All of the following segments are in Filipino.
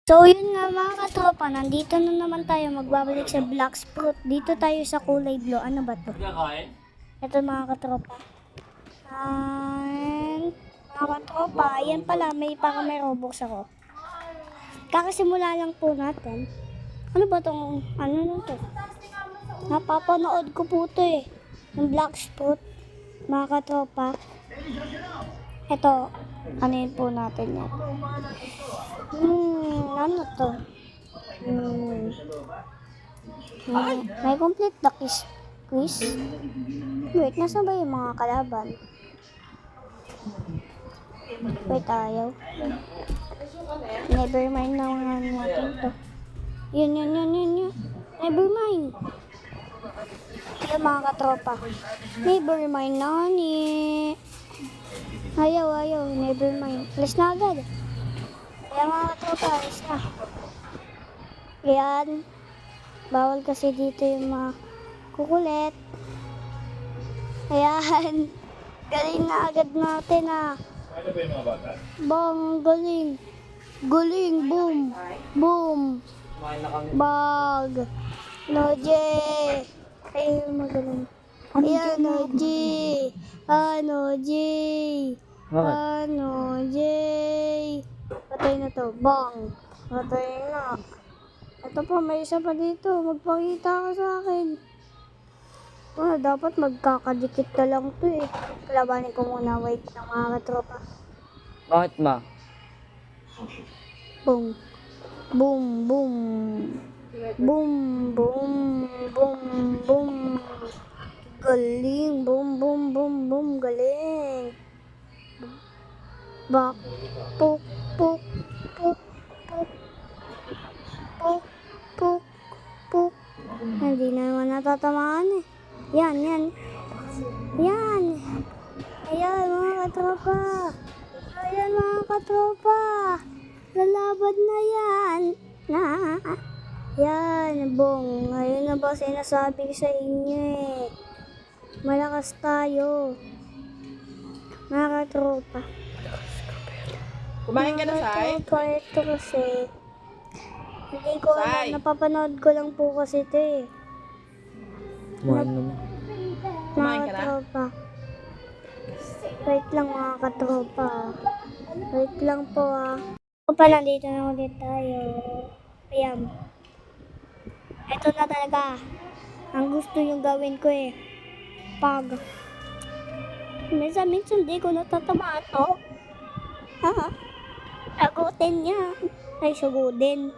So yun nga mga katropa, nandito na naman tayo magbabalik sa Black Fruit. Dito tayo sa kulay blue. Ano ba to? Ito mga katropa. And mga katropa, ayan pala, may Robux ako. Kakasimula lang po natin. Ano ba tong, ano na to? Napapanood ko po to eh. Yung Black Fruit, mga katropa. Ito, ano yun po natin yan. Ano to? May complete the quiz. Wait, nasa ba yung mga kalaban? Wait, ayaw. Never mind na nga natin to. Yun. Never mind. Yung mga katropa. Never mind na ni. Ayaw. Never mind. Alis na agad. Kaya mga katropa, alis na. Ayan. Bawal kasi dito yung mga kukulit. Ayan. Galing na agad natin ah. Ano ba yung mga bata? Bang, galing. Galing, boom. Boom. Bag. Noje. Ay, magaling. Ayan, Noje. Noje. Noje. Patay na to. Bang. Patay na. Ito pa, may isa pa dito. Magpakita ka sa akin. Dapat magkakadikit na lang to eh. Kalabanin ko muna. Wait ng mga katropa. Bakit ma? Boom. Boom, boom. Boom, boom, boom, boom. Galing. Boom, boom, boom, boom. Galing. Bak. Puk, puk, puk, puk. Puk, puk, puk. Hindi na naman natatamaan eh. Yan. Ayan mga katropa. Lalaban na yan. Yan, bong. Ngayon na ba sinasabi sa inyo eh. Malakas tayo. Mga katropa. Kumain ka na, Sai? Ito kasi. Hindi ko alam. Napapanood ko lang po kasi ito eh. Kumain naman. Kumain ka na? Katropa. Wait lang mga katropa. Wait lang po ah. O pala, dito na ulit tayo. Ayan. Ito na talaga. Ang gusto yung gawin ko eh. Pag. Minsan di ko natatamaan to. Agutin niya. Ay, sagutin.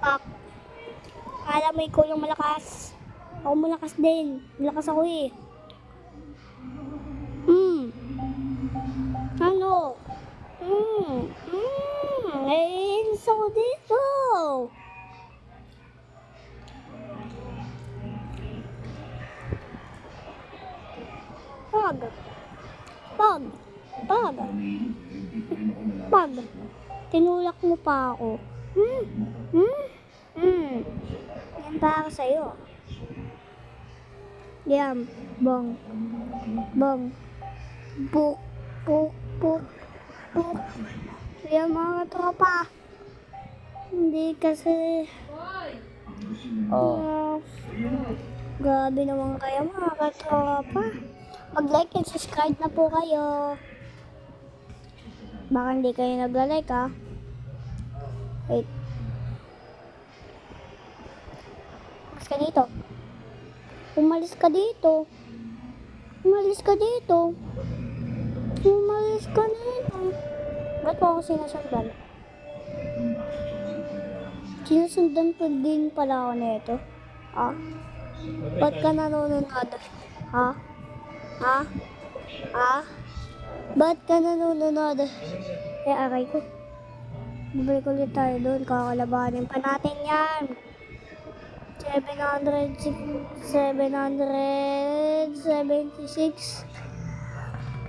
Pak. Kala mo ikaw yung malakas. Ako malakas din. Malakas ako eh. Ano? Naiinis ako dito. Pag. Tinulak mo pa ako. Yan para sa'yo. Yan. Bong. Buk. Yan mga katropa. Hindi kasi... grabe naman kayo mga katropa. Mag-like and subscribe na po kayo. Baka hindi kayo nag-like ha. Wait. Umalis ka dito. Ba't mo ako sinasundan? Sinusundan pa din pala ako nito. Ba't ka nanonood? Ba't ka nanonood? Aray ko. Balik ulit tayo doon. Kakalabanin pa natin yan. 776.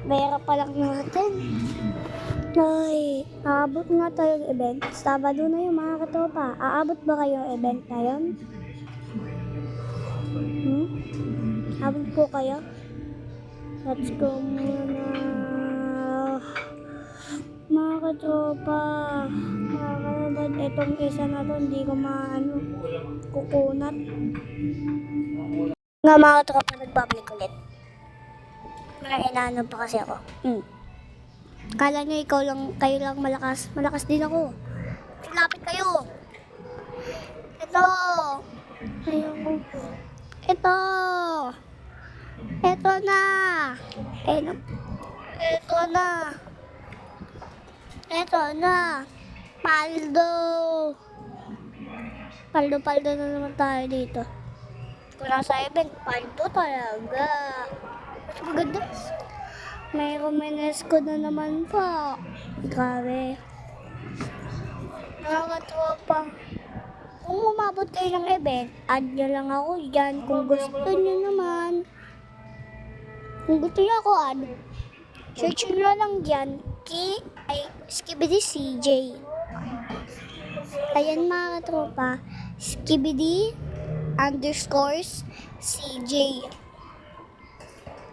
Pera pa lang natin. Ay, aabot nga tayo yung event. Sabado na yung mga katropa. Aabot ba kayo yung event na yun? Aabot po kayo? Let's go muna. katropa. Nakakalaban. Itong isa na to, hindi ko kukunat. Nga mga katropa, nagbabalik ulit. May inaano pa kasi ako. Kala nyo kayo lang malakas. Malakas din ako. Lapit kayo. Ito. Ayoko. Ito. Ito na. Ito na. Ito na. Paldo. Paldo na naman tayo dito. Kung nasa event, paldo talaga. Mas maganda. May Romanesco na naman po. Grabe. Nakakatuwa. Kung umabot kayo ng event, add nyo lang ako dyan. Kung gusto nyo naman. Kung gusto nyo ako add, search nyo lang dyan. Skibidi CJ. Ayan mga katropa. Skibidi _ CJ.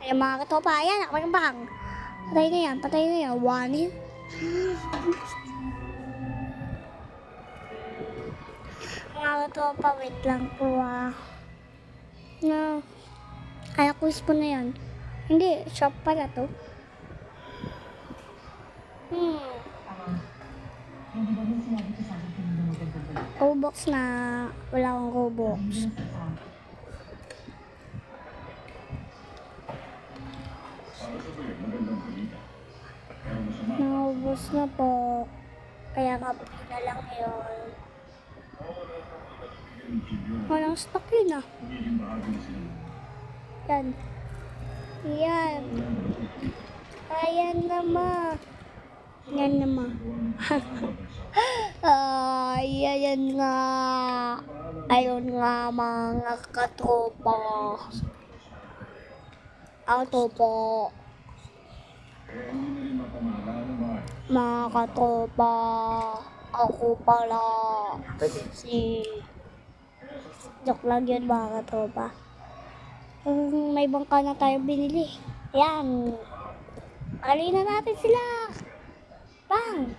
Ayan mga katropa. Ayan, nakapagambang. Patay na yan. One. Mga katropa, wait lang po No. Quiz po na yan. Hindi, shop pala to. Robux na. Wala akong Robux. Naubos na po. Kaya nga na lang yun. Walang stock yun Yan. Ayan naman. Ayan nga. Ayun nga mga katropa. Auto po. Mga katropa. Ako pala. Joke lang yun mga katropa. May bangka na tayo binili. Ayan. Alin na natin sila. Bang!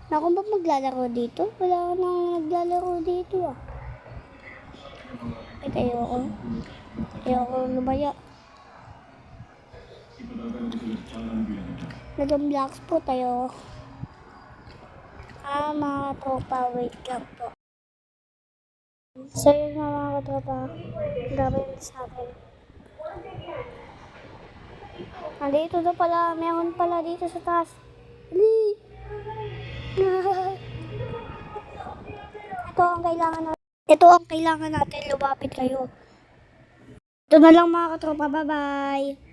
Naku ba maglalaro dito? Wala nang naglalaro dito Ayoko lumaya. Nag-blocks po tayo. Mga tropa, wait lang po. So yun mga tropa, gawin sa akin. Nandito na pala, meron pala dito sa taas. Ito ang kailangan natin, lumapit kayo. Ito na lang mga katropa, bye bye.